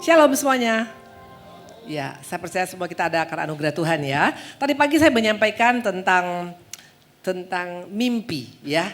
Shalom semuanya. Ya, saya percaya semua kita ada karena anugerah Tuhan ya. Tadi pagi saya menyampaikan tentang mimpi ya.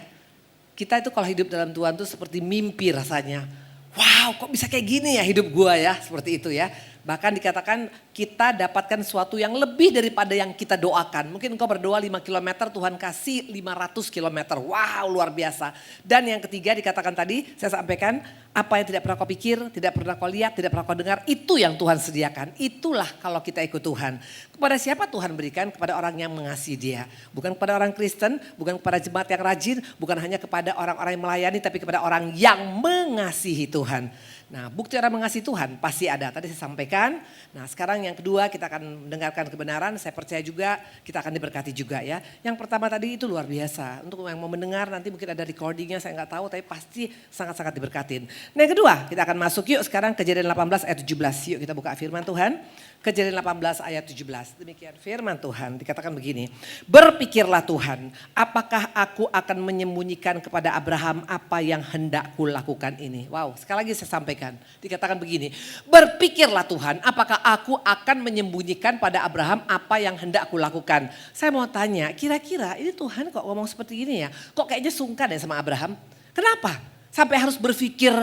Kita itu kalau hidup dalam Tuhan tuh seperti mimpi rasanya. Wow, kok bisa kayak gini ya hidup gua ya, seperti itu ya. Bahkan dikatakan kita dapatkan sesuatu yang lebih daripada yang kita doakan. Mungkin engkau berdoa 5 km, Tuhan kasih 500 km. Wow, luar biasa. Dan yang ketiga dikatakan tadi, saya sampaikan, apa yang tidak pernah kau pikir, tidak pernah kau lihat, tidak pernah kau dengar, itu yang Tuhan sediakan. Itulah kalau kita ikut Tuhan. Kepada siapa Tuhan berikan? Kepada orang yang mengasihi Dia. Bukan kepada orang Kristen, bukan kepada jemaat yang rajin, bukan hanya kepada orang-orang yang melayani, tapi kepada orang yang mengasihi Tuhan. Nah, bukti orang mengasihi Tuhan pasti ada. Tadi saya sampaikan. Nah, sekarang yang kedua kita akan mendengarkan kebenaran. Saya percaya juga kita akan diberkati juga ya. Yang pertama tadi itu luar biasa. Untuk yang mau mendengar nanti mungkin ada recordingnya saya nggak tahu. Tapi pasti sangat-sangat diberkatin. Nah, yang kedua kita akan masuk yuk sekarang Kejadian 18 ayat 17. Yuk kita buka firman Tuhan. Kejadian 18 ayat 17. Demikian firman Tuhan dikatakan begini. Berpikirlah Tuhan, apakah aku akan menyembunyikan kepada Abraham apa yang hendak kulakukan ini. Wow, sekali lagi saya sampaikan. Dikatakan begini. Berpikirlah Tuhan, apakah aku akan menyembunyikan pada Abraham apa yang hendak kulakukan. Saya mau tanya, kira-kira ini Tuhan kok ngomong seperti ini ya. Kok kayaknya sungkan ya sama Abraham. Kenapa? Sampai harus berpikir.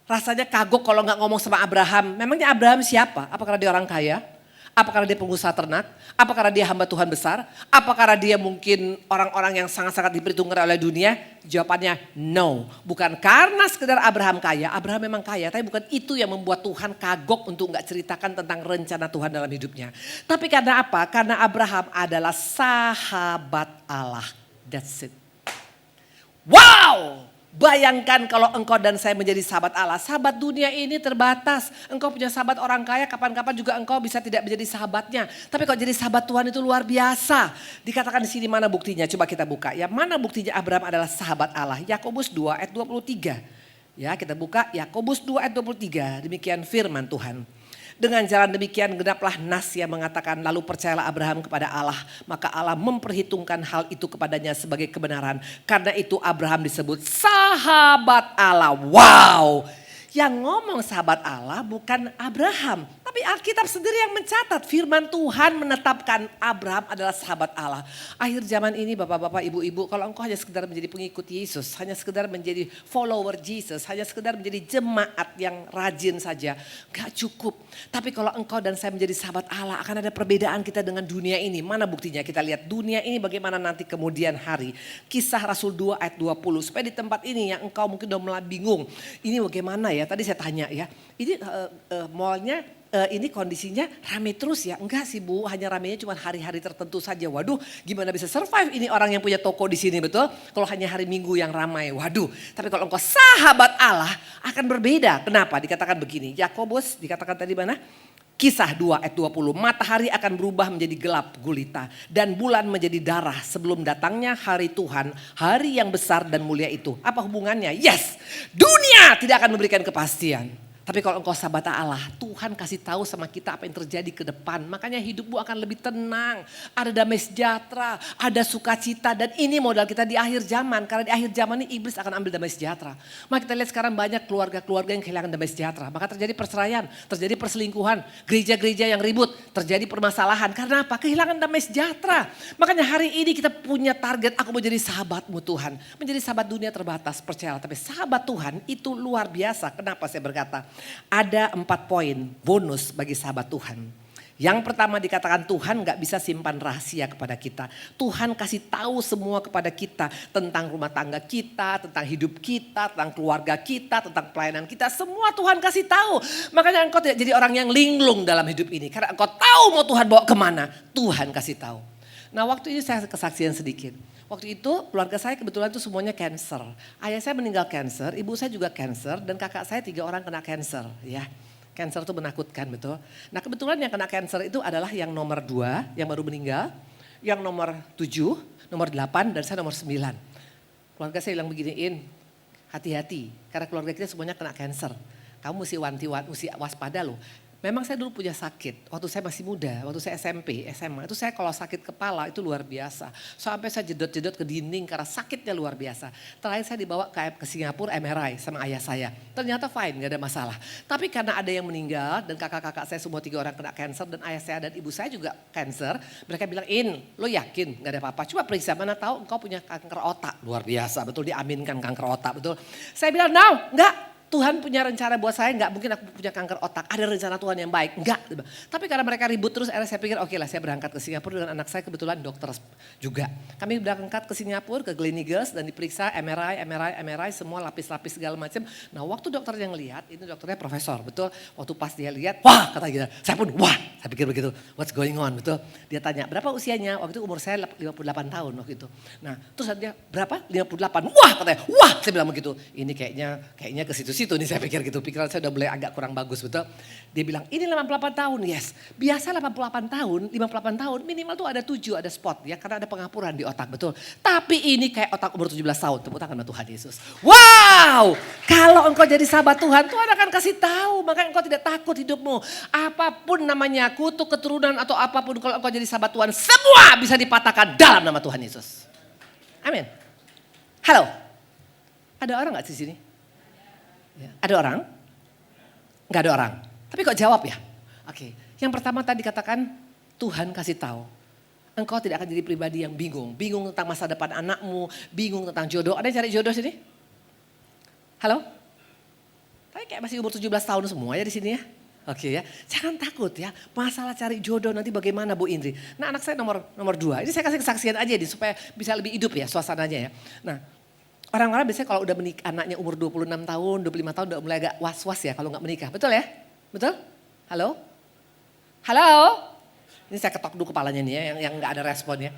Rasanya kagok kalau nggak ngomong sama Abraham. Memangnya Abraham siapa? Apa karena dia orang kaya? Apa karena dia pengusaha ternak? Apa karena dia hamba Tuhan besar? Apa karena dia mungkin orang-orang yang sangat-sangat diperhitungkan oleh dunia? Jawabannya no. Bukan karena sekedar Abraham kaya. Abraham memang kaya. Tapi bukan itu yang membuat Tuhan kagok untuk nggak ceritakan tentang rencana Tuhan dalam hidupnya. Tapi karena apa? Karena Abraham adalah sahabat Allah. That's it. Wow! Bayangkan kalau engkau dan saya menjadi sahabat Allah. Sahabat dunia ini terbatas. Engkau punya sahabat orang kaya, kapan-kapan juga engkau bisa tidak menjadi sahabatnya. Tapi kalau jadi sahabat Tuhan itu luar biasa. Dikatakan di sini mana buktinya? Coba kita buka. Ya, mana buktinya Abraham adalah sahabat Allah? Yakobus 2 ayat 23. Ya, kita buka Yakobus 2 ayat 23. Demikian firman Tuhan. Dengan jalan demikian genaplah nas yang mengatakan lalu percayalah Abraham kepada Allah. Maka Allah memperhitungkan hal itu kepadanya sebagai kebenaran. Karena itu Abraham disebut sahabat Allah. Wow! Yang ngomong sahabat Allah bukan Abraham. Tapi Alkitab sendiri yang mencatat firman Tuhan menetapkan Abraham adalah sahabat Allah. Akhir zaman ini bapak-bapak, ibu-ibu, kalau engkau hanya sekedar menjadi pengikut Yesus, hanya sekedar menjadi follower Jesus, hanya sekedar menjadi jemaat yang rajin saja, gak cukup. Tapi kalau engkau dan saya menjadi sahabat Allah, akan ada perbedaan kita dengan dunia ini. Mana buktinya? Kita lihat dunia ini bagaimana nanti kemudian hari. Kisah Rasul 2 ayat 20. Supaya di tempat ini yang engkau mungkin udah mulai bingung. Ini bagaimana ya? Tadi saya tanya ya, ini mallnya ini kondisinya rame terus ya? Enggak sih Bu, hanya ramenya cuma hari-hari tertentu saja. Waduh, gimana bisa survive ini orang yang punya toko di sini, betul? Kalau hanya hari Minggu yang ramai, waduh. Tapi kalau engkau sahabat Allah akan berbeda. Kenapa? Dikatakan begini, Yakobus dikatakan tadi mana? Kisah 2 ayat 20, matahari akan berubah menjadi gelap gulita dan bulan menjadi darah sebelum datangnya hari Tuhan, hari yang besar dan mulia itu. Apa hubungannya? Yes, dunia tidak akan memberikan kepastian. Tapi kalau engkau sahabat Allah, Tuhan kasih tahu sama kita apa yang terjadi ke depan. Makanya hidupmu akan lebih tenang, ada damai sejahtera, ada sukacita. Dan ini modal kita di akhir zaman. Karena di akhir zaman ini iblis akan ambil damai sejahtera. Maka kita lihat sekarang banyak keluarga-keluarga yang kehilangan damai sejahtera. Maka terjadi perceraian, terjadi perselingkuhan, gereja-gereja yang ribut, terjadi permasalahan. Karena apa? Kehilangan damai sejahtera. Makanya hari ini kita punya target, aku mau jadi sahabatmu Tuhan. Menjadi sahabat dunia terbatas, percayalah. Tapi sahabat Tuhan itu luar biasa. Kenapa saya berkata? Ada 4 poin bonus bagi sahabat Tuhan. Yang pertama dikatakan Tuhan gak bisa simpan rahasia kepada kita. Tuhan kasih tahu semua kepada kita tentang rumah tangga kita, tentang hidup kita, tentang keluarga kita, tentang pelayanan kita. Semua Tuhan kasih tahu. Makanya engkau tidak jadi orang yang linglung dalam hidup ini. Karena engkau tahu mau Tuhan bawa kemana. Tuhan kasih tahu. Nah waktu ini saya kesaksian sedikit. Waktu itu keluarga saya kebetulan itu semuanya cancer. Ayah saya meninggal cancer, ibu saya juga cancer dan kakak saya 3 orang kena cancer ya. Cancer itu menakutkan betul. Nah kebetulan yang kena cancer itu adalah yang nomor 2 yang baru meninggal. Yang nomor 7, nomor 8 dan saya nomor 9. Keluarga saya bilang beginiin, hati-hati karena keluarga kita semuanya kena cancer. Kamu mesti waspada loh. Memang saya dulu punya sakit, waktu saya masih muda, waktu saya SMP, SMA, itu saya kalau sakit kepala itu luar biasa. Sampai saya jedot-jedot ke dinding karena sakitnya luar biasa. Terakhir saya dibawa ke Singapura MRI sama ayah saya. Ternyata fine, gak ada masalah. Tapi karena ada yang meninggal dan kakak-kakak saya semua 3 orang kena cancer dan ayah saya dan ibu saya juga cancer. Mereka bilang, lo yakin gak ada apa-apa? Coba periksa, mana tahu engkau punya kanker otak. Luar biasa, betul diaminkan kanker otak, betul. Saya bilang, no, enggak. Tuhan punya rencana buat saya, enggak mungkin aku punya kanker otak. Ada rencana Tuhan yang baik, enggak. Tapi karena mereka ribut terus, akhirnya saya pikir oke lah saya berangkat ke Singapura dengan anak saya kebetulan dokter juga. Kami berangkat ke Singapura, ke Gleneagles dan diperiksa MRI, semua lapis-lapis segala macam. Nah waktu dokternya ngelihat, ini dokternya profesor, betul. Waktu pas dia lihat, wah kata gitu, saya pun wah, saya pikir begitu, what's going on, betul. Dia tanya, berapa usianya? Waktu itu umur saya 58 tahun waktu itu. Nah terus dia berapa? 58, wah katanya, wah saya bilang begitu. Ini kayaknya ke situ nih saya pikir gitu, pikiran saya udah mulai agak kurang bagus betul. Dia bilang ini 88 tahun, yes. Biasa 58 tahun minimal tuh ada 7, ada spot ya karena ada pengapuran di otak betul. Tapi ini kayak otak umur 17 tahun, tepuk tangan Tuhan Yesus. Wow, kalau engkau jadi sahabat Tuhan, Tuhan akan kasih tahu, makanya engkau tidak takut hidupmu. Apapun namanya, kutuk keturunan atau apapun kalau engkau jadi sahabat Tuhan, semua bisa dipatahkan dalam nama Tuhan Yesus. Amin. Halo, ada orang gak di sini? Ya. Ada orang? Enggak ada orang. Tapi kok jawab ya? Oke. Yang pertama tadi katakan Tuhan kasih tahu. Engkau tidak akan jadi pribadi yang bingung. Bingung tentang masa depan anakmu. Bingung tentang jodoh. Ada yang cari jodoh sini? Halo? Tapi kayak masih umur 17 tahun semua ya di sini ya. Oke ya. Jangan takut ya. Masalah cari jodoh nanti bagaimana Bu Indri. Nah anak saya nomor 2. Ini saya kasih kesaksian aja nih supaya bisa lebih hidup ya suasananya ya. Nah. Orang-orang biasanya kalau udah menikah, anaknya umur 26 tahun, 25 tahun udah mulai agak was-was ya kalau gak menikah. Betul ya? Betul? Halo? Halo? Ini saya ketok dulu kepalanya nih ya, yang gak ada responnya.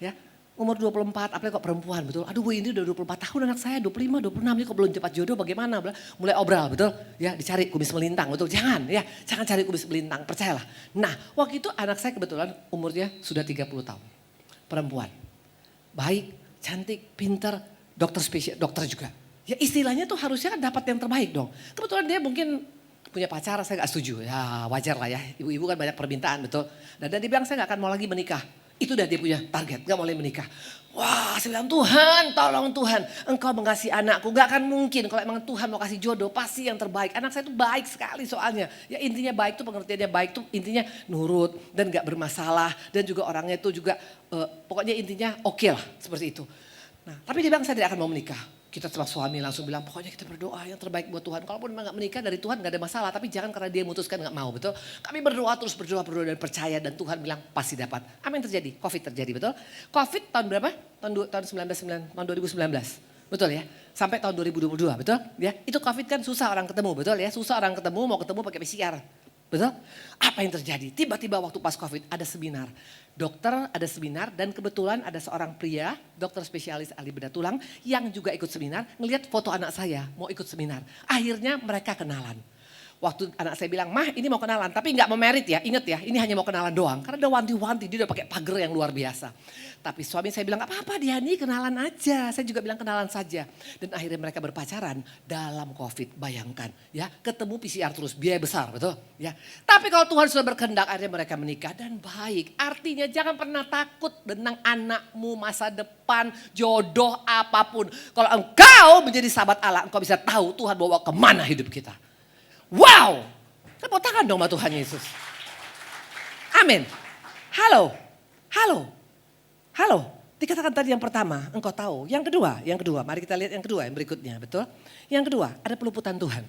Ya. Umur 24, apalagi kok perempuan, betul? Aduh Bu ini udah 24 tahun anak saya, 25, 26, ini kok belum cepat jodoh bagaimana? Mulai obral, betul? Ya dicari kumis melintang, betul? Jangan cari kumis melintang, percayalah. Nah waktu itu anak saya kebetulan umurnya sudah 30 tahun. Perempuan, baik, cantik, pintar. Dokter juga. Ya istilahnya tuh harusnya dapat yang terbaik dong. Kebetulan dia mungkin punya pacar, saya gak setuju. Ya wajar lah ya, ibu-ibu kan banyak permintaan betul. Dan dia bilang saya gak akan mau lagi menikah. Itu udah dia punya target, gak mau lagi menikah. Wah saya bilang Tuhan, tolong Tuhan. Engkau mengasihi anakku, gak akan mungkin kalau emang Tuhan mau kasih jodoh, pasti yang terbaik. Anak saya tuh baik sekali soalnya. Ya intinya baik tuh pengertiannya baik tuh intinya nurut dan gak bermasalah. Dan juga orangnya tuh juga pokoknya intinya oke lah seperti itu. Nah, tapi dia bilang saya tidak akan mau menikah. Kita setelah suami langsung bilang pokoknya kita berdoa yang terbaik buat Tuhan. Kalaupun memang gak menikah dari Tuhan gak ada masalah. Tapi jangan karena dia memutuskan gak mau betul. Kami berdoa dan percaya dan Tuhan bilang pasti dapat. Apa yang terjadi? Covid terjadi betul. Covid tahun berapa? Tahun 2019. Betul ya? Sampai tahun 2022 betul? Ya, itu Covid kan susah orang ketemu betul ya? Susah orang ketemu mau ketemu pakai PCR. Betul? Apa yang terjadi? Tiba-tiba waktu pas Covid ada seminar. Dokter ada seminar dan kebetulan ada seorang pria, dokter spesialis ahli bedah tulang yang juga ikut seminar. Ngelihat foto anak saya mau ikut seminar. Akhirnya mereka kenalan. Waktu anak saya bilang, mah ini mau kenalan tapi gak mau merit ya, inget ya ini hanya mau kenalan doang. Karena ada wanti-wanti, dia udah pakai pagar yang luar biasa. Tapi suami saya bilang, gak apa-apa Diani kenalan aja. Saya juga bilang kenalan saja. Dan akhirnya mereka berpacaran dalam Covid, bayangkan. Ya, ketemu PCR terus, biaya besar betul. Ya. Tapi kalau Tuhan sudah berkehendak akhirnya mereka menikah dan baik. Artinya jangan pernah takut tentang anakmu, masa depan, jodoh apapun. Kalau engkau menjadi sahabat Allah, engkau bisa tahu Tuhan bawa kemana hidup kita. Wow, tepuk tangan dong sama Tuhan Yesus. Amin. Halo. Dikatakan tadi yang pertama, engkau tahu. Yang kedua, mari kita lihat yang kedua, yang berikutnya, betul? Yang kedua, ada peluputan Tuhan.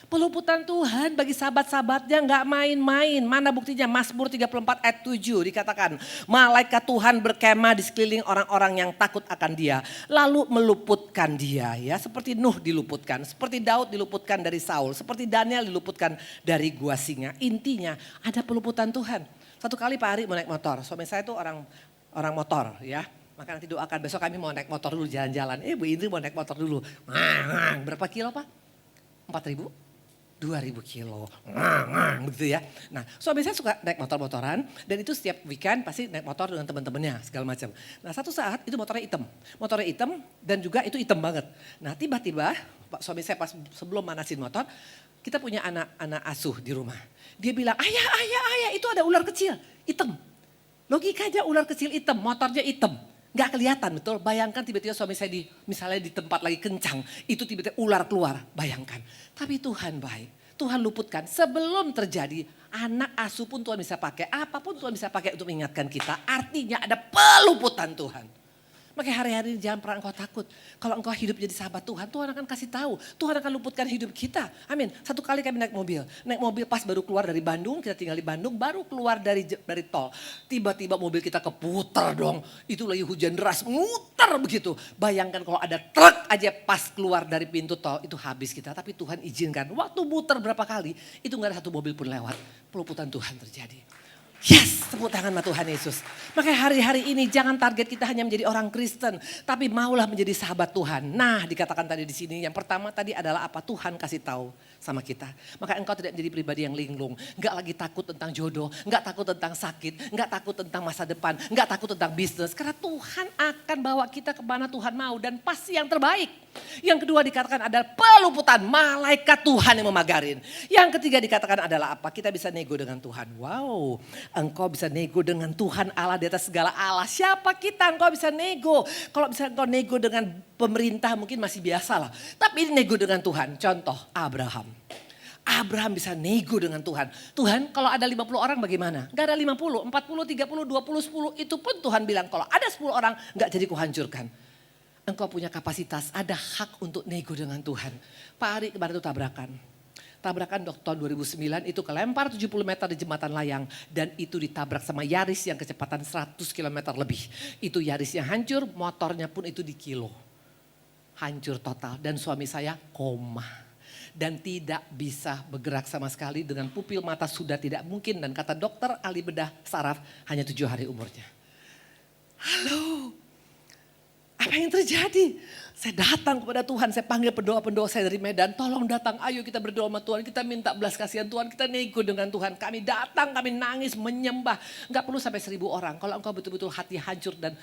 Peluputan Tuhan bagi sahabat-sahabatnya gak main-main. Mana buktinya? Mazmur 34 ayat 7 dikatakan. Malaikat Tuhan berkemah di sekeliling orang-orang yang takut akan dia. Lalu meluputkan dia ya. Seperti Nuh diluputkan. Seperti Daud diluputkan dari Saul. Seperti Daniel diluputkan dari gua singa. Intinya ada peluputan Tuhan. Satu kali Pak Ari mau naik motor. Suami saya itu orang motor ya. Maka nanti doakan besok kami mau naik motor dulu jalan-jalan. Bu Indri mau naik motor dulu. Berapa kilo Pak? 4.000? 2.000 kilo, begitu ya. Nah suami saya suka naik motor-motoran dan itu setiap weekend pasti naik motor dengan teman-temannya segala macam. Nah satu saat itu motornya hitam dan juga itu hitam banget. Nah tiba-tiba suami saya pas sebelum manasin motor, Kita punya anak asuh di rumah. Dia bilang, ayah itu ada ular kecil, hitam. Logikanya ular kecil hitam, motornya hitam. Gak kelihatan betul, bayangkan tiba-tiba suami saya misalnya di tempat lagi kencang. Itu tiba-tiba ular keluar, bayangkan. Tapi Tuhan baik, Tuhan luputkan sebelum terjadi. Anak asuh pun Tuhan bisa pakai, apapun Tuhan bisa pakai untuk mengingatkan kita. Artinya ada peluputan Tuhan. Makanya hari-hari ini jangan pernah engkau takut. Kalau engkau hidup jadi sahabat Tuhan, Tuhan akan kasih tahu. Tuhan akan luputkan hidup kita. Amin. Satu kali kami naik mobil. Naik mobil pas baru keluar dari Bandung, kita tinggal di Bandung, baru keluar dari tol. Tiba-tiba mobil kita keputar dong. Itu lagi hujan deras, muter begitu. Bayangkan kalau ada truk aja pas keluar dari pintu tol, itu habis kita. Tapi Tuhan izinkan. Waktu muter berapa kali, itu gak ada satu mobil pun lewat. Peluputan Tuhan terjadi. Yes, tepuk tangan sama Tuhan Yesus. Makanya hari-hari ini jangan target kita hanya menjadi orang Kristen, tapi maulah menjadi sahabat Tuhan. Nah, dikatakan tadi di sini yang pertama tadi adalah apa? Tuhan kasih tahu sama kita. Maka engkau tidak menjadi pribadi yang linglung, enggak lagi takut tentang jodoh, enggak takut tentang sakit, enggak takut tentang masa depan, enggak takut tentang bisnis. Karena Tuhan akan bawa kita ke mana Tuhan mau dan pasti yang terbaik. Yang kedua dikatakan adalah peluputan, malaikat Tuhan yang memagarin. Yang ketiga dikatakan adalah apa? Kita bisa nego dengan Tuhan. Wow, engkau bisa nego dengan Tuhan Allah di atas segala Allah. Siapa kita engkau bisa nego? Kalau bisa engkau nego dengan pemerintah mungkin masih biasa lah. Tapi ini nego dengan Tuhan. Contoh Abraham. Abraham bisa nego dengan Tuhan. Tuhan kalau ada 50 orang bagaimana? Gak ada 50, 40, 30, 20, 10. Itu pun Tuhan bilang kalau ada 10 orang gak jadi kuhancurkan. Engkau punya kapasitas, ada hak untuk nego dengan Tuhan. Pak Ari kemarin itu tabrakan. Tabrakan tahun 2009 itu kelempar 70 meter di jembatan layang. Dan itu ditabrak sama Yaris yang kecepatan 100 km lebih. Itu Yarisnya hancur, motornya pun itu di kilo. Hancur total dan suami saya koma. Dan tidak bisa bergerak sama sekali dengan pupil mata sudah tidak mungkin. Dan kata dokter ahli bedah saraf hanya 7 hari umurnya. Halo. Apa yang terjadi? Saya datang kepada Tuhan, saya panggil pendoa-pendoa saya dari Medan. Tolong datang, ayo kita berdoa sama Tuhan. Kita minta belas kasihan Tuhan, kita nego dengan Tuhan. Kami datang, kami nangis, menyembah. Enggak perlu sampai 1000 orang. Kalau engkau betul-betul hati hancur dan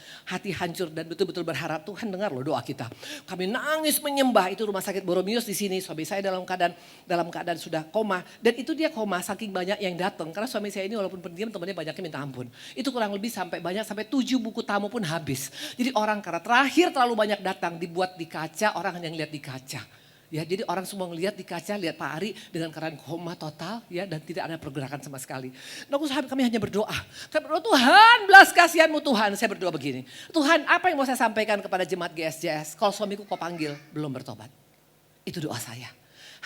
betul-betul berharap, Tuhan dengar loh doa kita. Kami nangis menyembah, itu rumah sakit Boromius di sini. Suami saya dalam keadaan sudah koma. Dan itu dia koma saking banyak yang datang. Karena suami saya ini walaupun pendiam, temannya banyaknya minta ampun. Itu kurang lebih sampai 7 buku tamu pun habis. Jadi orang karena terakhir terlalu banyak datang dibuat di kaca, orang hanya ngeliat di kaca. Ya, jadi orang semua ngeliat di kaca, lihat Pak Ari dengan keadaan koma total ya dan tidak ada pergerakan sama sekali. Nah, kami hanya berdoa. Saya berdoa, Tuhan belas kasihanmu Tuhan. Saya berdoa begini, Tuhan apa yang mau saya sampaikan kepada jemaat GSJS? Kalau suamiku kau panggil belum bertobat. Itu doa saya.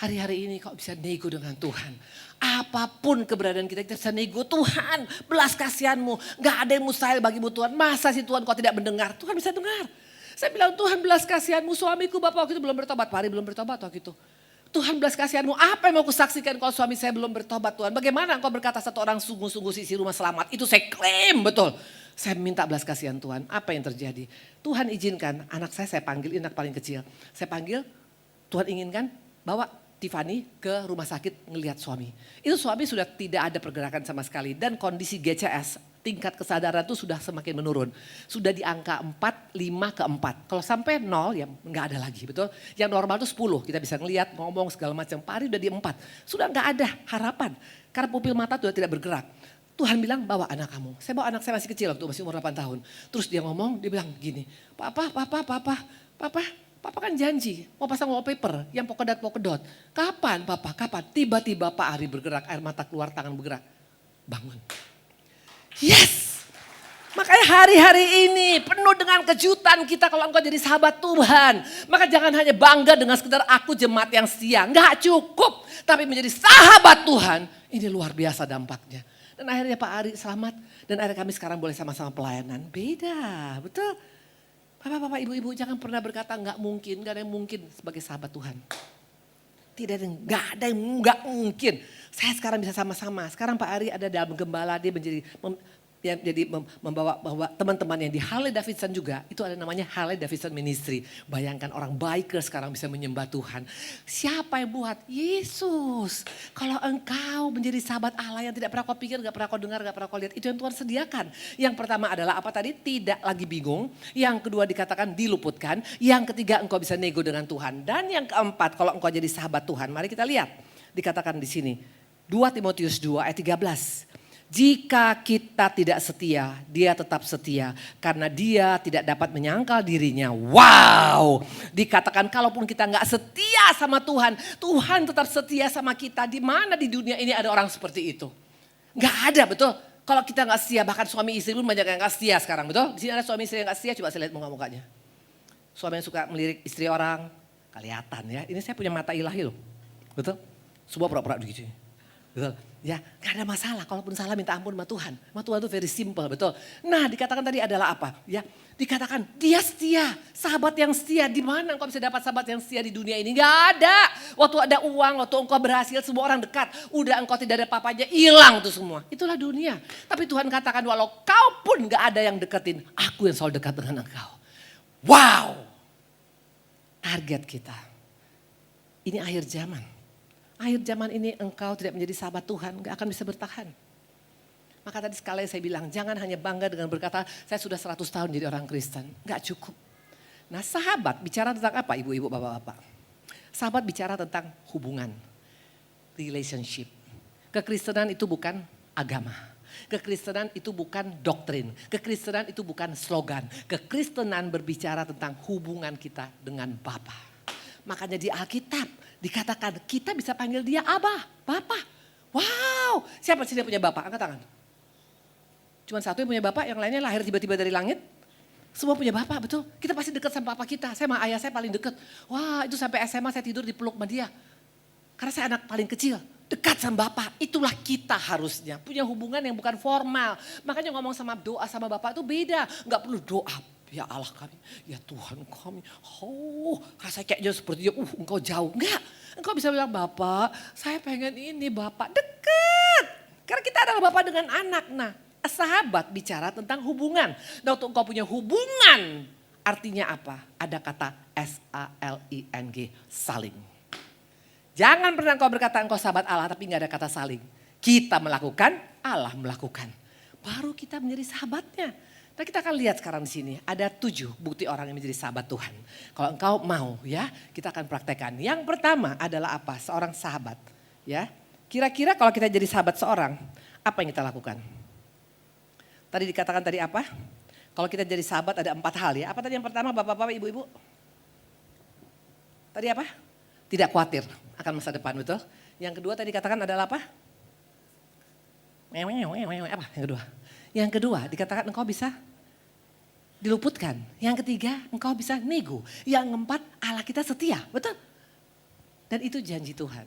Hari-hari ini kau bisa nego dengan Tuhan. Apapun keberadaan kita bisa nego. Tuhan belas kasihanmu. Gak ada yang mustahil bagimu Tuhan. Masa sih Tuhan kau tidak mendengar? Tuhan bisa dengar. Saya bilang Tuhan belas kasihanmu, suamiku bapak waktu itu belum bertobat. Pak Ari belum bertobat waktu itu. Tuhan belas kasihanmu, apa yang mau kusaksikan kalau suami saya belum bertobat Tuhan? Bagaimana engkau berkata satu orang sungguh-sungguh sisi rumah selamat? Itu saya klaim betul. Saya minta belas kasihan Tuhan, apa yang terjadi? Tuhan izinkan anak saya panggil, anak paling kecil. Saya panggil, Tuhan inginkan bawa Tiffany ke rumah sakit ngelihat suami. Itu suami sudah tidak ada pergerakan sama sekali dan kondisi GCS. Tingkat kesadaran itu sudah semakin menurun. Sudah di angka 4, 5 ke 4. Kalau sampai 0 ya nggak ada lagi, betul. Yang normal itu 10, kita bisa ngelihat, ngomong segala macam. Pak Ari udah di 4, sudah nggak ada harapan. Karena pupil mata sudah tidak bergerak. Tuhan bilang bawa anak kamu. Saya bawa anak saya masih kecil waktu masih umur 8 tahun. Terus dia ngomong, dia bilang gini, Papa kan janji mau pasang wallpaper yang polkadot. Kapan Papa, kapan? Tiba-tiba Pak Ari bergerak, air mata keluar, tangan bergerak. Bangun. Yes, makanya hari-hari ini penuh dengan kejutan kita kalau engkau jadi sahabat Tuhan. Maka jangan hanya bangga dengan sekedar aku jemaat yang setia. Enggak cukup, tapi menjadi sahabat Tuhan. Ini luar biasa dampaknya. Dan akhirnya Pak Ari selamat dan akhirnya kami sekarang boleh sama-sama pelayanan. Beda, betul. Bapak-bapak, ibu-ibu jangan pernah berkata enggak mungkin, enggak ada yang mungkin sebagai sahabat Tuhan. Enggak ada yang enggak mungkin. Saya sekarang bisa sama-sama. Sekarang Pak Ari ada dalam gembala, dia membawa bahwa teman-teman yang di Harley Davidson juga, itu ada namanya Harley Davidson Ministry. Bayangkan orang biker sekarang bisa menyembah Tuhan. Siapa yang buat? Yesus. Kalau engkau menjadi sahabat Allah yang tidak pernah kau pikir, gak pernah kau dengar, gak pernah kau lihat, itu yang Tuhan sediakan. Yang pertama adalah apa tadi? Tidak lagi bingung. Yang kedua dikatakan diluputkan. Yang ketiga engkau bisa nego dengan Tuhan. Dan yang keempat kalau engkau jadi sahabat Tuhan, mari kita lihat. Dikatakan di sini, 2 Timotius 2 ayat 13. Jika kita tidak setia, dia tetap setia. Karena dia tidak dapat menyangkal dirinya. Wow, dikatakan kalaupun kita gak setia sama Tuhan, Tuhan tetap setia sama kita. Di mana di dunia ini ada orang seperti itu? Gak ada, betul. Kalau kita gak setia, bahkan suami istri pun banyak yang gak setia sekarang, betul? Di sini ada suami istri yang gak setia, coba saya lihat muka-mukanya. Suami yang suka melirik istri orang, kelihatan ya. Ini saya punya mata ilahi loh, betul? Semua pura-pura begitu. Betul? Ya, gak ada masalah. Kalaupun salah minta ampun sama Tuhan. Sama Tuhan itu very simple, betul. Nah, dikatakan tadi adalah apa? Ya, dikatakan dia setia, sahabat yang setia. Di mana engkau bisa dapat sahabat yang setia di dunia ini? Gak ada. Waktu ada uang, waktu engkau berhasil, semua orang dekat. Udah engkau tidak ada apa-apanya, hilang tuh semua. Itulah dunia. Tapi Tuhan katakan walau kau pun gak ada yang deketin, aku yang selalu dekat dengan engkau. Wow. Target kita. Ini akhir zaman. Akhir zaman ini engkau tidak menjadi sahabat Tuhan, gak akan bisa bertahan. Maka tadi sekali saya bilang, jangan hanya bangga dengan berkata, saya sudah 100 tahun jadi orang Kristen. Gak cukup. Nah, sahabat bicara tentang apa ibu-ibu, bapak-bapak? Sahabat bicara tentang hubungan, relationship. Kekristenan itu bukan agama. Kekristenan itu bukan doktrin. Kekristenan itu bukan slogan. Kekristenan berbicara tentang hubungan kita dengan Bapa. Makanya di Alkitab dikatakan kita bisa panggil dia Abah, Bapak. Wow, siapa sih yang punya Bapak? Angkat tangan. Cuma satu yang punya Bapak, yang lainnya lahir tiba-tiba dari langit. Semua punya Bapak, betul. Kita pasti dekat sama Bapak kita. Saya sama ayah saya paling dekat. Wah, itu sampai SMA saya tidur dipeluk sama dia. Karena saya anak paling kecil. Dekat sama Bapak, itulah kita harusnya. Punya hubungan yang bukan formal. Makanya ngomong sama doa sama Bapak itu beda. Gak perlu doa. Ya Allah kami, ya Tuhan kami. Oh, rasanya kayaknya seperti dia, engkau jauh. Enggak, engkau bisa bilang Bapak, saya pengen ini Bapak. Dekat. Karena kita adalah Bapak dengan anak. Nah, sahabat bicara tentang hubungan. Nah, untuk engkau punya hubungan, artinya apa? Ada kata S-A-L-I-N-G, saling. Jangan pernah engkau berkata engkau sahabat Allah, tapi gak ada kata saling. Kita melakukan, Allah melakukan. Baru kita menjadi sahabatnya. Nah, kita akan lihat sekarang di sini ada 7 bukti orang yang menjadi sahabat Tuhan. Kalau engkau mau ya, kita akan praktekkan. Yang pertama adalah apa? Seorang sahabat. Ya, kira-kira kalau kita jadi sahabat seorang, apa yang kita lakukan? Tadi dikatakan tadi apa? Kalau kita jadi sahabat ada 4 hal ya. Apa tadi yang pertama bapak-bapak, ibu-ibu? Tadi apa? Tidak khawatir akan masa depan, betul? Yang kedua tadi katakan adalah apa? Apa yang kedua? Yang kedua dikatakan engkau bisa diluputkan. Yang ketiga engkau bisa nego. Yang keempat Allah kita setia, betul? Dan itu janji Tuhan.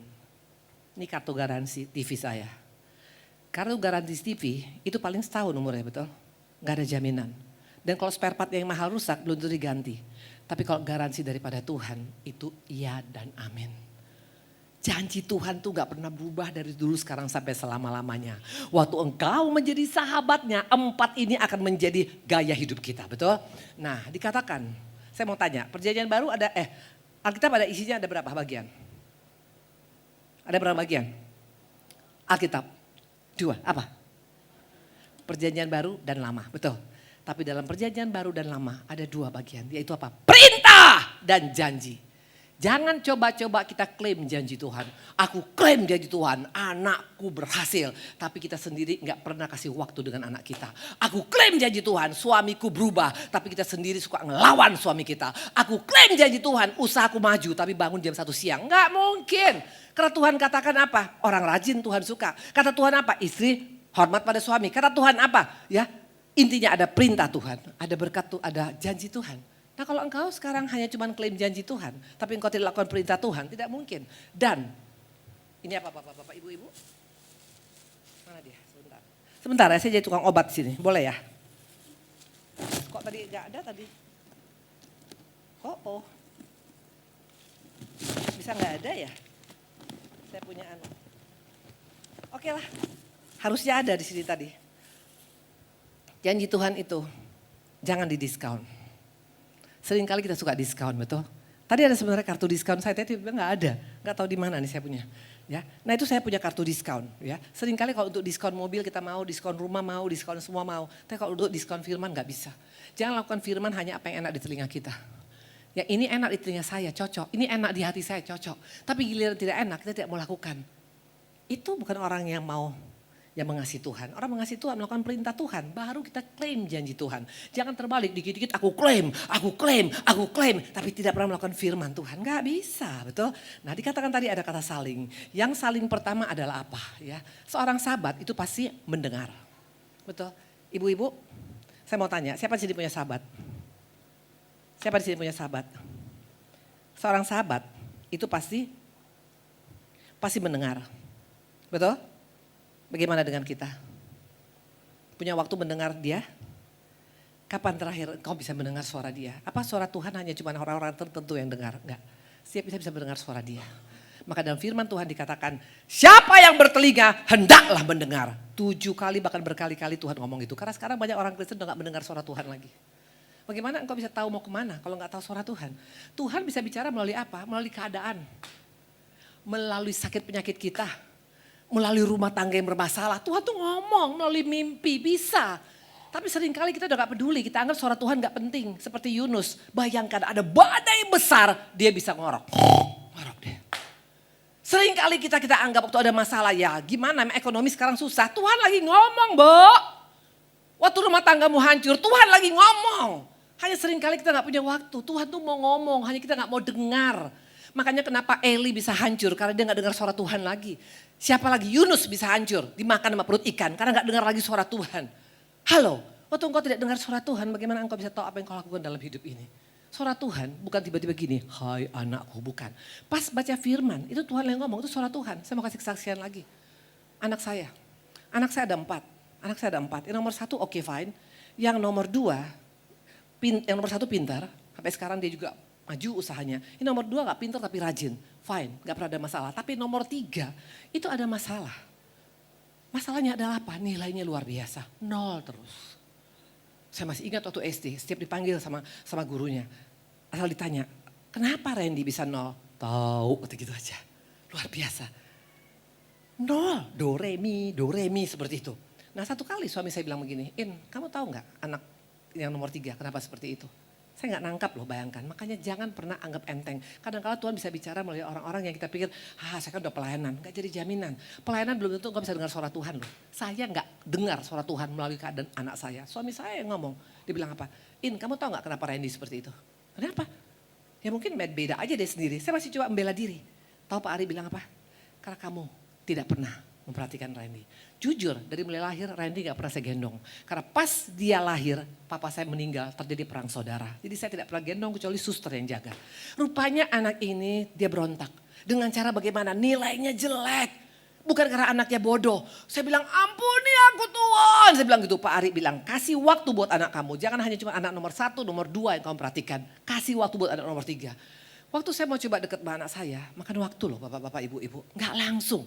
Ini kartu garansi TV saya. Kartu garansi TV itu paling setahun umurnya, betul? Gak ada jaminan. Dan kalau spare part yang mahal rusak belum tentu diganti. Tapi kalau garansi daripada Tuhan itu iya dan amin. Janji Tuhan tuh gak pernah berubah dari dulu sekarang sampai selama-lamanya. Waktu engkau menjadi sahabatnya, 4 ini akan menjadi gaya hidup kita, betul? Nah, dikatakan, saya mau tanya, perjanjian baru ada, Alkitab ada isinya ada berapa bagian? Ada berapa bagian? Alkitab, 2, apa? Perjanjian baru dan lama, betul. Tapi dalam perjanjian baru dan lama ada 2 bagian, yaitu apa? Perintah dan janji. Jangan coba-coba kita klaim janji Tuhan. Aku klaim janji Tuhan, anakku berhasil. Tapi kita sendiri gak pernah kasih waktu dengan anak kita. Aku klaim janji Tuhan, suamiku berubah. Tapi kita sendiri suka ngelawan suami kita. Aku klaim janji Tuhan, usahaku maju tapi bangun jam 1 siang. Gak mungkin. Karena Tuhan katakan apa? Orang rajin Tuhan suka. Kata Tuhan apa? Istri hormat pada suami. Kata Tuhan apa? Ya, intinya ada perintah Tuhan. Ada berkat Tuhan, ada janji Tuhan. Nah, kalau engkau sekarang hanya cuma klaim janji Tuhan, tapi engkau tidak lakukan perintah Tuhan, tidak mungkin. Dan, ini apa bapak-bapak, ibu-ibu? Mana dia? Sebentar ya, saya jadi tukang obat sini, boleh ya? Kok tadi gak ada tadi? Oh. Bisa gak ada ya? Saya punya anu. Oke lah, harusnya ada di sini tadi. Janji Tuhan itu, jangan didiskon. Seringkali kita suka diskon, betul? Tadi ada sebenarnya kartu diskon saya, tapi nggak ada, nggak tahu di mana nih saya punya. Ya, nah itu saya punya kartu diskon. Ya, seringkali kalau untuk diskon mobil kita mau, diskon rumah mau, diskon semua mau. Tapi kalau untuk diskon firman nggak bisa. Jangan lakukan firman hanya apa yang enak di telinga kita. Ya ini enak di telinga saya, cocok. Ini enak di hati saya, cocok. Tapi giliran tidak enak, kita tidak mau lakukan. Itu bukan orang yang mengasihi Tuhan. Orang mengasihi Tuhan melakukan perintah Tuhan, baru kita klaim janji Tuhan. Jangan terbalik, dikit-dikit aku klaim, tapi tidak pernah melakukan firman Tuhan. Gak bisa, betul? Nah, dikatakan tadi ada kata saling. Yang saling pertama adalah apa? Ya, seorang sahabat itu pasti mendengar. Betul? Ibu-ibu, saya mau tanya, siapa di sini punya sahabat? Siapa di sini punya sahabat? Seorang sahabat itu pasti mendengar. Betul? Bagaimana dengan kita? Punya waktu mendengar dia? Kapan terakhir kau bisa mendengar suara dia? Apa suara Tuhan hanya cuma orang-orang tertentu yang dengar? Enggak. Setiap bisa mendengar suara dia. Maka dalam firman Tuhan dikatakan, siapa yang bertelinga hendaklah mendengar. 7 kali bahkan berkali-kali Tuhan ngomong itu. Karena sekarang banyak orang Kristen udah gak mendengar suara Tuhan lagi. Bagaimana engkau bisa tahu mau kemana kalau gak tahu suara Tuhan? Tuhan bisa bicara melalui apa? Melalui keadaan. Melalui sakit penyakit kita. Melalui rumah tangga yang bermasalah. Tuhan tuh ngomong melalui mimpi, bisa. Tapi seringkali kita udah gak peduli, kita anggap suara Tuhan gak penting. Seperti Yunus, bayangkan ada badai besar, dia bisa ngorok. Ngorok deh. Seringkali kita anggap waktu ada masalah, ya gimana ekonomi sekarang susah. Tuhan lagi ngomong, Bo. Waktu rumah tanggamu hancur, Tuhan lagi ngomong. Hanya seringkali kita gak punya waktu, Tuhan tuh mau ngomong, hanya kita gak mau dengar. Makanya kenapa Eli bisa hancur, karena dia gak dengar suara Tuhan lagi. Siapa lagi? Yunus bisa hancur, dimakan sama perut ikan, karena gak dengar lagi suara Tuhan. Halo, waktu engkau tidak dengar suara Tuhan, bagaimana engkau bisa tahu apa yang kau lakukan dalam hidup ini? Suara Tuhan bukan tiba-tiba gini, hai anakku, bukan. Pas baca firman, itu Tuhan yang ngomong, itu suara Tuhan. Saya mau kasih kesaksian lagi. Anak saya ada 4. Yang nomor 1 oke, fine. Yang nomor 2, yang nomor 1 pintar, sampai sekarang dia juga maju usahanya. Ini nomor 2 gak pintar tapi rajin, fine, gak pernah ada masalah. Tapi nomor 3 itu ada masalah. Masalahnya adalah apa? Nilainya luar biasa, 0 terus. Saya masih ingat waktu SD, setiap dipanggil sama gurunya. Asal ditanya, kenapa Randy bisa 0? Tahu, gitu aja. Luar biasa. 0, do re mi seperti itu. Nah, satu kali suami saya bilang begini, kamu tahu gak anak yang nomor 3 kenapa seperti itu? Saya gak nangkap loh, bayangkan. Makanya jangan pernah anggap enteng. Kadang-kadang Tuhan bisa bicara melalui orang-orang yang kita pikir, saya kan udah pelayanan. Gak jadi jaminan. Pelayanan belum tentu engkau bisa dengar suara Tuhan loh. Saya gak dengar suara Tuhan melalui keadaan anak saya. Suami saya yang ngomong, dia bilang apa? Kamu tahu gak kenapa Randy seperti itu? Kenapa? Ya mungkin beda aja dia sendiri. Saya masih coba membela diri. Tahu Pak Ari bilang apa? Karena kamu tidak pernah memperhatikan Randy. Jujur, dari mulai lahir Randy gak pernah saya gendong. Karena pas dia lahir, papa saya meninggal, terjadi perang saudara. Jadi saya tidak pernah gendong kecuali suster yang jaga. Rupanya anak ini dia berontak. Dengan cara bagaimana? Nilainya jelek. Bukan karena anaknya bodoh. Saya bilang, ampuni aku Tuhan. Saya bilang gitu, Pak Ari bilang, kasih waktu buat anak kamu. Jangan hanya cuma anak nomor 1, nomor 2 yang kamu perhatikan. Kasih waktu buat anak nomor 3. Waktu saya mau coba deket sama anak saya, makan waktu loh bapak-bapak, ibu-ibu. Gak langsung.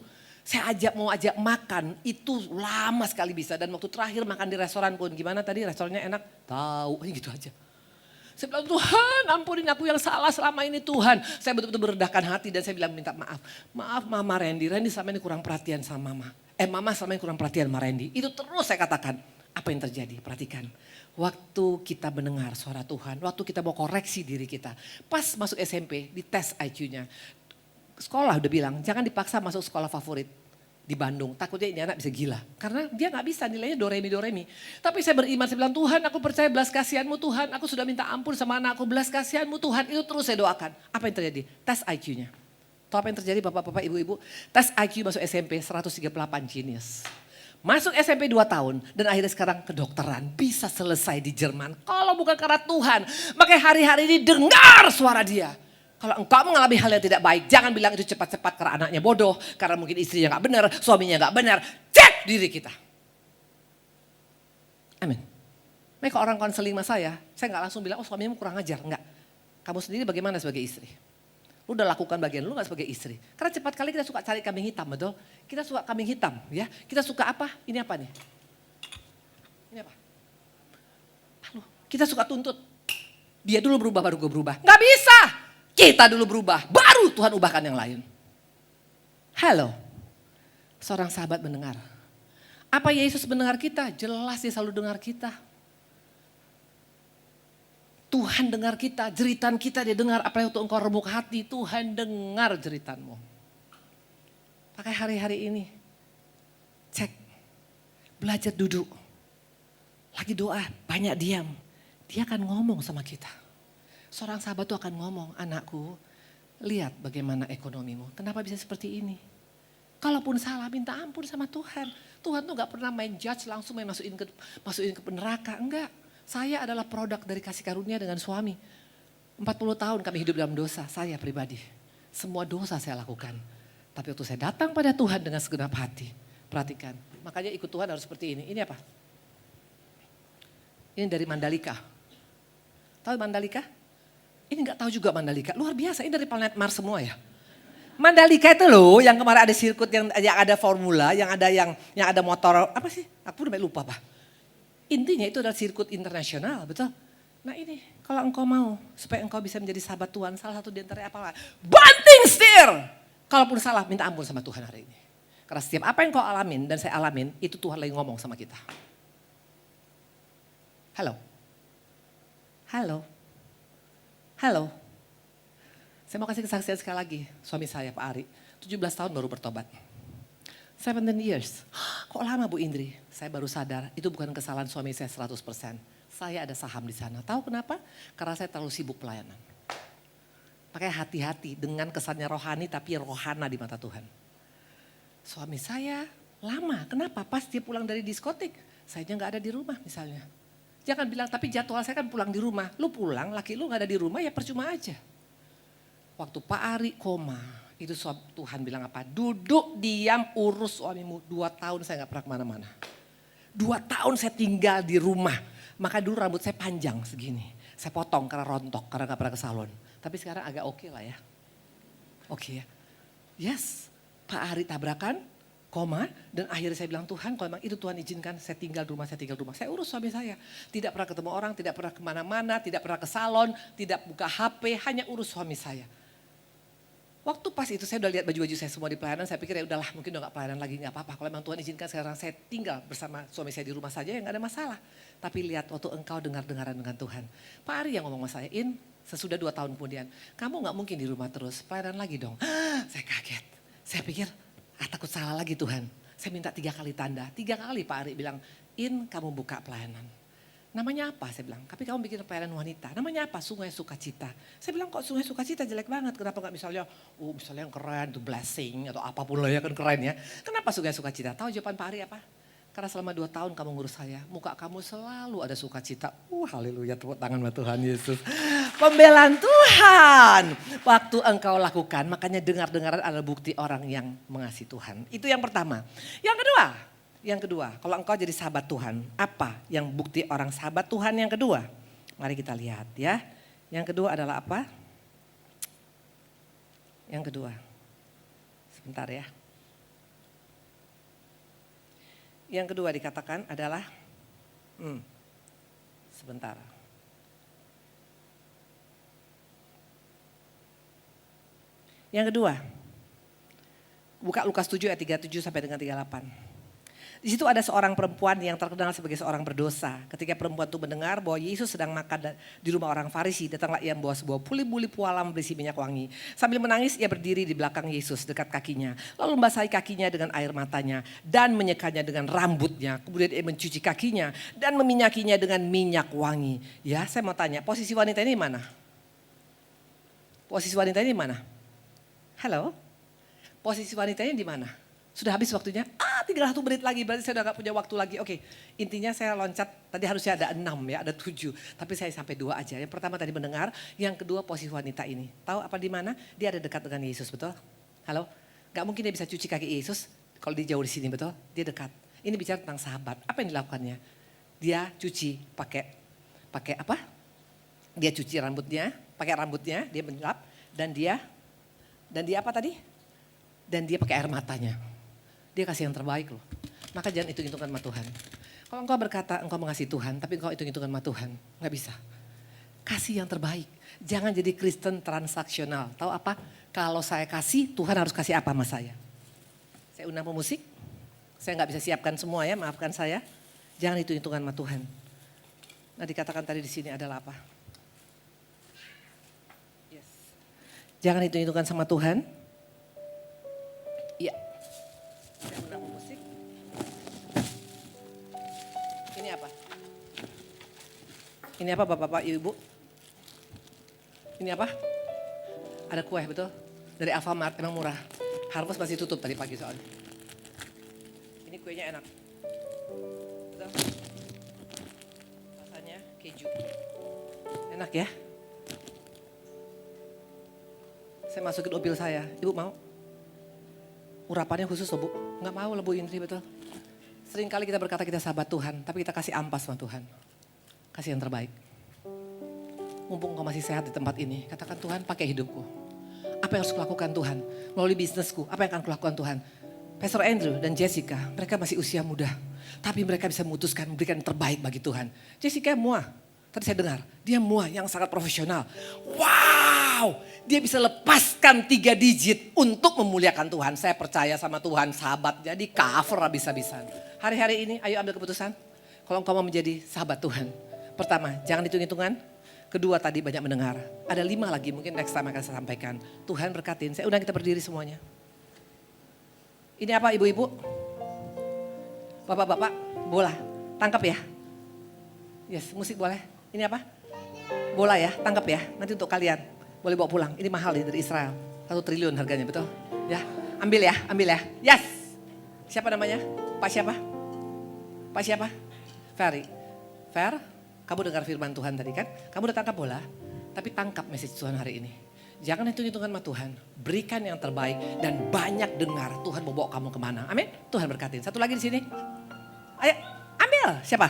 Saya mau ajak makan, itu lama sekali bisa. Dan waktu terakhir makan di restoran pun, gimana tadi restorannya enak? Tahu, gitu aja. Saya bilang, Tuhan ampunin aku yang salah selama ini Tuhan. Saya betul-betul merendahkan hati dan saya bilang minta maaf. Maaf Mama Randy selama ini kurang perhatian sama Mama. Mama selama ini kurang perhatian sama Randy. Itu terus saya katakan. Apa yang terjadi? Perhatikan. Waktu kita mendengar suara Tuhan, waktu kita mau koreksi diri kita. Pas masuk SMP, di tes IQ-nya. Sekolah udah bilang, jangan dipaksa masuk sekolah favorit di Bandung. Takutnya ini anak bisa gila. Karena dia gak bisa nilainya do re mi. Tapi saya beriman, saya bilang Tuhan aku percaya belas kasihanmu Tuhan. Aku sudah minta ampun sama anakku, belas kasihanmu Tuhan. Itu terus saya doakan. Apa yang terjadi? Tes IQ-nya. Tahu apa yang terjadi bapak-bapak ibu-ibu? Tes IQ masuk SMP 138 genius. Masuk SMP 2 tahun dan akhirnya sekarang kedokteran. Bisa selesai di Jerman. Kalau bukan karena Tuhan, makanya hari-hari ini dengar suara dia. Kalau engkau mengalami hal yang tidak baik, jangan bilang itu cepat-cepat karena anaknya bodoh, karena mungkin istrinya gak benar, suaminya gak benar. Cek diri kita. Amin. Mereka orang konseling sama saya gak langsung bilang, suamimu kurang ajar. Enggak. Kamu sendiri bagaimana sebagai istri? Lu udah lakukan bagian lu gak sebagai istri? Karena cepat kali kita suka cari kambing hitam, betul? Kita suka kambing hitam, ya. Kita suka apa? Ini apa nih? Ini apa? Lalu, kita suka tuntut. Dia dulu berubah, baru gue berubah. Gak bisa! Kita dulu berubah, baru Tuhan ubahkan yang lain. Halo, seorang sahabat mendengar. Apa Yesus mendengar kita? Jelas dia selalu dengar kita. Tuhan dengar kita, jeritan kita dia dengar. Apalagi untuk engkau remuk hati, Tuhan dengar jeritanmu. Pakai hari-hari ini. Cek. Belajar duduk. Lagi doa, banyak diam. Dia akan ngomong sama kita. Seorang sahabat tuh akan ngomong, anakku, lihat bagaimana ekonomimu. Kenapa bisa seperti ini? Kalaupun salah, minta ampun sama Tuhan. Tuhan tuh gak pernah main judge langsung main masukin ke neraka. Enggak, saya adalah produk dari kasih karunia dengan suami. 40 tahun kami hidup dalam dosa, saya pribadi. Semua dosa saya lakukan. Tapi waktu saya datang pada Tuhan dengan segenap hati. Perhatikan, makanya ikut Tuhan harus seperti ini. Ini apa? Ini dari Mandalika. Tahu Mandalika? Ini gak tahu juga Mandalika. Luar biasa, ini dari planet Mars semua ya. Mandalika itu loh yang kemarin ada sirkuit yang ada formula, yang ada motor, apa sih? Aku udah lupa Pak. Intinya itu adalah sirkuit internasional, betul? Nah ini, kalau engkau mau supaya engkau bisa menjadi sahabat Tuhan, salah satu di antaranya apa? Banting setir! Kalaupun salah, minta ampun sama Tuhan hari ini. Karena setiap apa yang kau alamin dan saya alamin, itu Tuhan lagi ngomong sama kita. Halo? Halo? Halo? Saya mau kasih kesaksian sekali lagi. Suami saya Pak Ari, 17 tahun baru bertobat. 17 years. Kok lama Bu Indri? Saya baru sadar itu bukan kesalahan suami saya 100%. Saya ada saham di sana. Tahu kenapa? Karena saya terlalu sibuk pelayanan. Makanya hati-hati dengan kesannya rohani tapi rohana di mata Tuhan. Suami saya lama. Kenapa? Pas dia pulang dari diskotik. Saya gak ada di rumah misalnya. Jangan bilang tapi jadwal saya kan pulang di rumah. Lu pulang, laki lu gak ada di rumah ya percuma aja. Waktu Pak Ari koma, itu Tuhan bilang apa? Duduk diam urus suamimu. 2 tahun saya gak pernah kemana-mana. 2 tahun saya tinggal di rumah. Maka dulu rambut saya panjang segini. Saya potong karena rontok, karena gak pernah ke salon. Tapi sekarang agak oke lah ya. Oke ya. Yes, Pak Ari tabrakan, koma. Dan akhirnya saya bilang Tuhan kalau memang itu Tuhan izinkan saya tinggal di rumah, saya tinggal di rumah. Saya urus suami saya. Tidak pernah ketemu orang, tidak pernah kemana-mana, tidak pernah ke salon, tidak buka HP, hanya urus suami saya. Waktu pas itu saya udah lihat baju-baju saya semua di pelayanan, saya pikir ya udahlah mungkin udah gak pelayanan lagi gak apa-apa. Kalau memang Tuhan izinkan sekarang saya tinggal bersama suami saya di rumah saja ya gak ada masalah. Tapi lihat waktu engkau dengar-dengaran dengan Tuhan. Pak Ari yang ngomong sama saya, sesudah 2 tahun kemudian, kamu gak mungkin di rumah terus, pelayanan lagi dong. Saya kaget, saya pikir takut salah lagi Tuhan. Saya minta 3 kali tanda, 3 kali Pak Ari bilang, kamu buka pelayanan. Namanya apa? Saya bilang, tapi kamu bikin pelayanan wanita. Namanya apa? Sungai Sukacita. Saya bilang kok Sungai Sukacita jelek banget. Kenapa gak misalnya yang keren, tuh blessing atau apapun lah ya kan keren ya. Kenapa Sungai Sukacita? Tahu jawaban Pak Ari apa? Karena selama 2 tahun kamu ngurus saya, muka kamu selalu ada sukacita. Haleluya, tepuk tangan buat Tuhan Yesus. Pembelaan Tuhan. Waktu engkau lakukan, makanya dengar-dengaran adalah bukti orang yang mengasihi Tuhan. Itu yang pertama. Yang kedua, kalau engkau jadi sahabat Tuhan, apa yang bukti orang sahabat Tuhan yang kedua? Mari kita lihat ya. Yang kedua adalah apa? Yang kedua, sebentar ya. Yang kedua dikatakan adalah, sebentar. Yang kedua, buka Lukas 7 ayat 37 sampai dengan 38. Di situ ada seorang perempuan yang terkenal sebagai seorang berdosa. Ketika perempuan itu mendengar bahwa Yesus sedang makan di rumah orang Farisi, datanglah ia membawa sebuah puli-puli pualam berisi minyak wangi. Sambil menangis ia berdiri di belakang Yesus dekat kakinya. Lalu membasahi kakinya dengan air matanya dan menyekanya dengan rambutnya. Kemudian ia mencuci kakinya dan meminyakinya dengan minyak wangi. Ya, saya mau tanya, posisi wanita ini mana? Posisi wanita ini mana? Halo? Posisi wanita ini di mana? Sudah habis waktunya? Tinggal 1 menit lagi, berarti saya udah gak punya waktu lagi. Oke, intinya saya loncat, tadi harusnya ada 6 ya, ada 7. Tapi saya sampai 2 aja. Yang pertama tadi mendengar, yang kedua posisi wanita ini. Tahu apa di mana? Dia ada dekat dengan Yesus, betul? Halo? Gak mungkin dia bisa cuci kaki Yesus kalau dia jauh di sini, betul? Dia dekat. Ini bicara tentang sahabat. Apa yang dilakukannya? Dia cuci pakai apa? Dia cuci rambutnya, pakai rambutnya, dia menyelap. Dan dia apa tadi? Dan dia pakai air matanya. Dia kasih yang terbaik loh. Maka jangan hitung-hitungkan sama Tuhan. Kalau engkau berkata engkau mengasihi Tuhan, tapi engkau hitung-hitungkan sama Tuhan, gak bisa. Kasih yang terbaik. Jangan jadi Kristen transaksional. Tahu apa? Kalau saya kasih, Tuhan harus kasih apa sama saya. Saya undang pemusik, saya gak bisa siapkan semua ya, maafkan saya. Jangan hitung-hitungkan sama Tuhan. Nah dikatakan tadi di sini adalah apa? Yes. Jangan hitung-hitungkan sama Tuhan. Iya. Ini apa? Ini apa Bapak-bapak, Ibu? Ini apa? Ada kue, betul? Dari Alfamart, emang murah. Harvest masih tutup tadi pagi soalnya. Ini kuenya enak. Betul? Rasanya keju. Enak ya? Saya masukin mobil saya. Ibu mau? Urapannya khusus loh Bu. Nggak mau lah Bu Indri, betul? Sering kali kita berkata kita sahabat Tuhan, tapi kita kasih ampas sama Tuhan. Kasih yang terbaik. Mumpung kau masih sehat di tempat ini, katakan Tuhan pakai hidupku. Apa yang harus kulakukan Tuhan? Melalui bisnisku, apa yang akan kulakukan Tuhan? Pastor Andrew dan Jessica, mereka masih usia muda. Tapi mereka bisa memutuskan memberikan yang terbaik bagi Tuhan. Jessica muah, tadi saya dengar, dia muah yang sangat profesional. Wow, dia bisa lepaskan 3 digit untuk memuliakan Tuhan. Saya percaya sama Tuhan, sahabat, jadi cover habis-habisan. Hari-hari ini ayo ambil keputusan. Kalau engkau mau menjadi sahabat Tuhan. Pertama, jangan hitung-hitungan. Kedua, tadi banyak mendengar. Ada 5 lagi, mungkin next time akan saya sampaikan. Tuhan berkatin, saya undang kita berdiri semuanya. Ini apa ibu-ibu? Bapak-bapak, bola. Tangkap ya. Yes, musik boleh. Ini apa? Bola ya, tangkap ya. Nanti untuk kalian. Boleh bawa pulang. Ini mahal nih dari Israel. 1 triliun harganya, betul? Ya, ambil ya, ambil ya. Yes. Siapa namanya? Pak siapa? Pak siapa? Ferry. Fer, kamu dengar firman Tuhan tadi kan? Kamu udah tangkap bola, tapi tangkap message Tuhan hari ini. Jangan hitung-hitungan sama Tuhan. Berikan yang terbaik dan banyak dengar Tuhan mau bawa kamu kemana. Amin. Tuhan berkatin. Satu lagi di sini. Ayo, ambil. Siapa?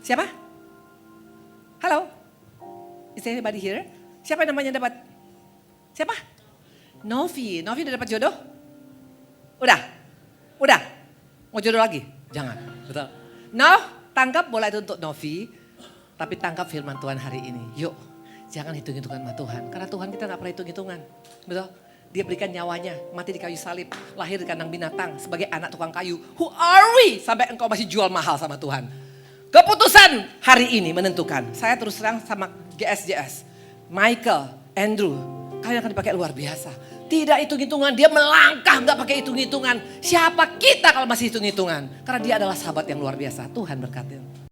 Siapa? Halo? Is there anybody here? Siapa yang namanya dapat? Siapa? Novi. Novi udah dapat jodoh? Udah? Udah? Mau jodoh lagi? Jangan. Betul. No, tangkap bola itu untuk Novi. Tapi tangkap firman Tuhan hari ini. Yuk. Jangan hitung-hitungan sama Tuhan. Karena Tuhan kita gak pernah hitung-hitungan. Betul? Dia berikan nyawanya. Mati di kayu salib. Lahir di kandang binatang. Sebagai anak tukang kayu. Who are we? Sampai engkau masih jual mahal sama Tuhan. Keputusan hari ini menentukan. Saya terus terang sama GSJS. Michael, Andrew. Kalian akan dipakai luar biasa. Tidak hitung-hitungan. Dia melangkah gak pakai hitung-hitungan. Siapa kita kalau masih hitung-hitungan? Karena dia adalah sahabat yang luar biasa. Tuhan berkatin.